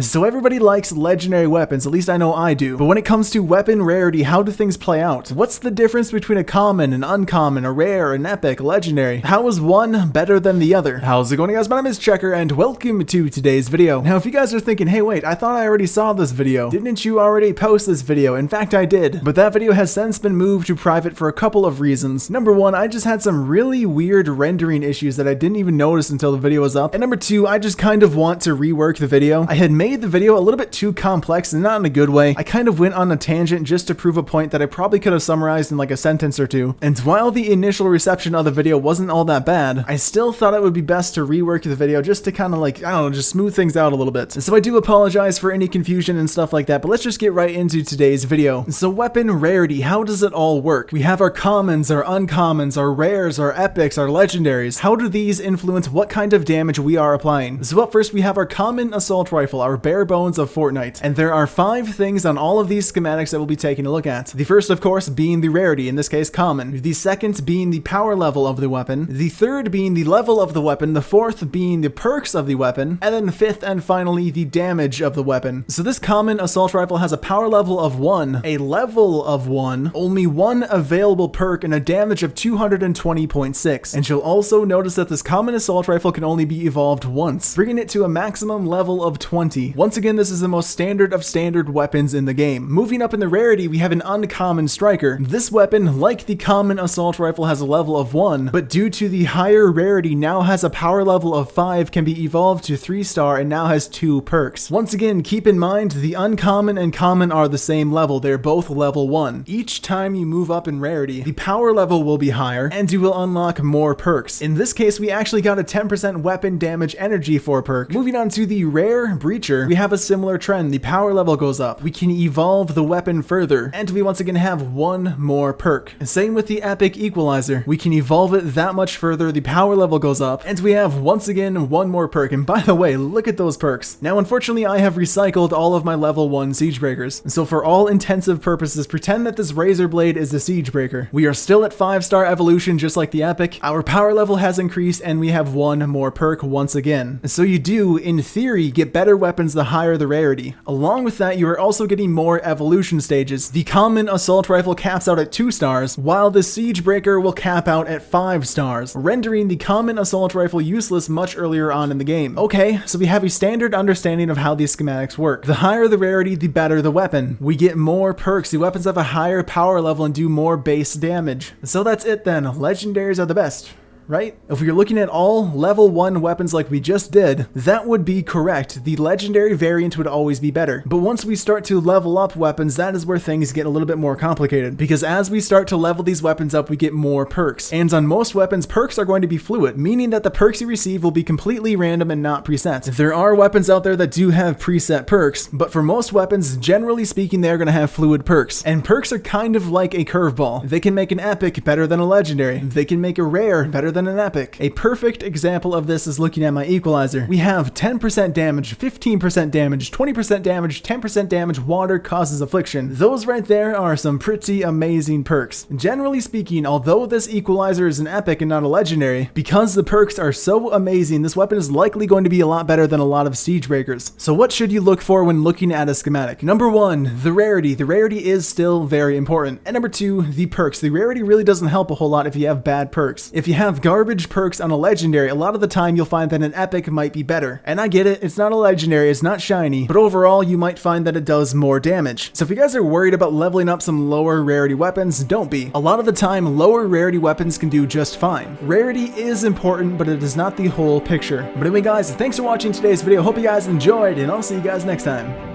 So everybody likes legendary weapons, at least I know I do. But when it comes to weapon rarity, how do things play out? What's the difference between a common, an uncommon, a rare, an epic, a legendary? How is one better than the other? How's it going, guys? My name is Checker, and welcome to today's video. Now, if you guys are thinking, hey wait, I thought I already saw this video. Didn't you already post this video? In fact, I did. But that video has since been moved to private for a couple of reasons. Number one, I just had some really weird rendering issues that I didn't even notice until the video was up. And number two, I just kind of want to rework the video. I had made the video a little bit too complex and not in a good way. I kind of went on a tangent just to prove a point that I probably could have summarized in like a sentence or two. And while the initial reception of the video wasn't all that bad, I still thought it would be best to rework the video just to kind of like, I don't know, just smooth things out a little bit. So I do apologize for any confusion and stuff like that, but let's just get right into today's video. So weapon rarity, how does it all work? We have our commons, our uncommons, our rares, our epics, our legendaries. How do these influence what kind of damage we are applying? So up first, we have our common assault rifle, our bare bones of Fortnite. And there are 5 things on all of these schematics that we'll be taking a look at. The first, of course, being the rarity, in this case common. The second being the power level of the weapon. The third being the level of the weapon. The fourth being the perks of the weapon. And then fifth and finally, the damage of the weapon. So this common assault rifle has a power level of 1, a level of 1, only 1 available perk, and a damage of 220.6. And you'll also notice that this common assault rifle can only be evolved once, bringing it to a maximum level of 20. Once again, this is the most standard of standard weapons in the game. Moving up in the rarity, we have an uncommon striker. This weapon, like the common assault rifle, has a level of 1, but due to the higher rarity, now has a power level of 5, can be evolved to 3-star, and now has 2 perks. Once again, keep in mind, the uncommon and common are the same level. They're both level 1. Each time you move up in rarity, the power level will be higher, and you will unlock more perks. In this case, we actually got a 10% weapon damage energy for perk. Moving on to the rare breacher, we have a similar trend. The power level goes up. We can evolve the weapon further, and we once again have 1 more perk. Same with the epic equalizer. We can evolve it that much further. The power level goes up, and we have once again 1 more perk. And by the way, look at those perks. Now, unfortunately, I have recycled all of my level 1 siege breakers. So for all intensive purposes, pretend that this razor blade is the siege breaker. We are still at 5-star evolution, just like the epic. Our power level has increased, and we have 1 more perk once again. So you do, in theory, get better weapons the higher the rarity. Along with that, you are also getting more evolution stages. The common assault rifle caps out at 2 stars, while the siege breaker will cap out at 5 stars, rendering the common assault rifle useless much earlier on in the game. Okay, so we have a standard understanding of how these schematics work. The higher the rarity, the better the weapon. We get more perks. The weapons have a higher power level and do more base damage. So that's it then. Legendaries are the best, right? If you're looking at all level 1 weapons like we just did, that would be correct. The legendary variant would always be better. But once we start to level up weapons, that is where things get a little bit more complicated. Because as we start to level these weapons up, we get more perks. And on most weapons, perks are going to be fluid, meaning that the perks you receive will be completely random and not preset. There are weapons out there that do have preset perks, but for most weapons, generally speaking, they're going to have fluid perks. And perks are kind of like a curveball. They can make an epic better than a legendary. They can make a rare better than an epic. A perfect example of this is looking at my equalizer. We have 10% damage, 15% damage, 20% damage, 10% damage, water causes affliction. Those right there are some pretty amazing perks. Generally speaking, although this equalizer is an epic and not a legendary, because the perks are so amazing, this weapon is likely going to be a lot better than a lot of siege breakers. So what should you look for when looking at a schematic? Number 1, the rarity. The rarity is still very important. And number 2, the perks. The rarity really doesn't help a whole lot if you have bad perks. If you have garbage perks on a legendary, a lot of the time you'll find that an epic might be better. And I get it, it's not a legendary, it's not shiny, but overall you might find that it does more damage. So if you guys are worried about leveling up some lower rarity weapons, don't be. A lot of the time, lower rarity weapons can do just fine. Rarity is important, but it is not the whole picture. But anyway guys, thanks for watching today's video. Hope you guys enjoyed, and I'll see you guys next time.